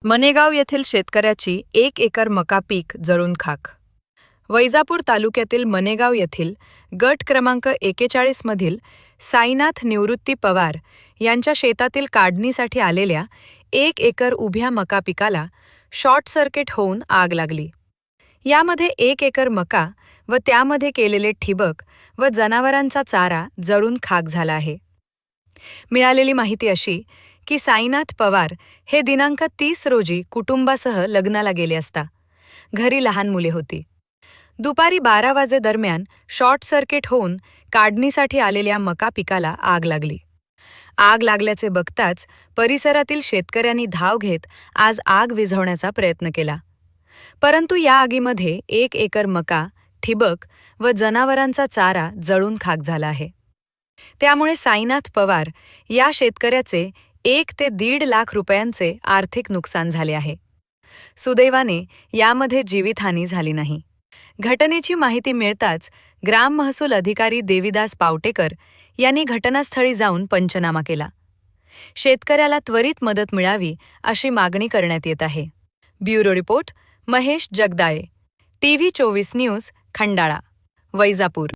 मनेगाव येथील शेतकऱ्याची 1 एकर मका पीक जळून खाक. वैजापूर तालुक्यातील मनेगाव येथील गट क्रमांक 41 मधील साईनाथ निवृत्ती पवार यांच्या शेतातील काढणीसाठी आलेल्या 1 एकर उभ्या मका पिकाला शॉर्ट सर्किट होऊन आग लागली. यामध्ये 1 एकर मका व त्यामध्ये केलेले ठिबक व जनावरांचा चारा जळून खाक झाला आहे. मिळालेली माहिती अशी की साईनाथ पवार हे दिनांक 30 रोजी कुटुंबासह लग्नाला गेले असता घरी लहान मुले होती. दुपारी 12 वाजे दरम्यान शॉर्ट सर्किट होऊन काढणीसाठी आलेल्या मका पिकाला आग लागली. आग लागल्याचे बघताच परिसरातील शेतकऱ्यांनी धाव घेत आज आग विझवण्याचा प्रयत्न केला. परंतु या आगीमध्ये 1 एकर मका, ठिबक व जनावरांचा चारा जळून खाक झाला आहे. त्यामुळे साईनाथ पवार या शेतकऱ्याचे 1 ते 1.5 लाख रुपयांचे आर्थिक नुकसान झाले आहे. सुदैवाने यामध्ये जीवितहानी झाली नाही. घटनेची माहिती मिळताच ग्राम महसूल अधिकारी देविदास पावटेकर यांनी घटनास्थळी जाऊन पंचनामा केला. शेतकऱ्याला त्वरित मदत मिळावी अशी मागणी करण्यात येत आहे. Bureau report Mahesh Jagdale, TV 24 news, Khandala, Vaijapur.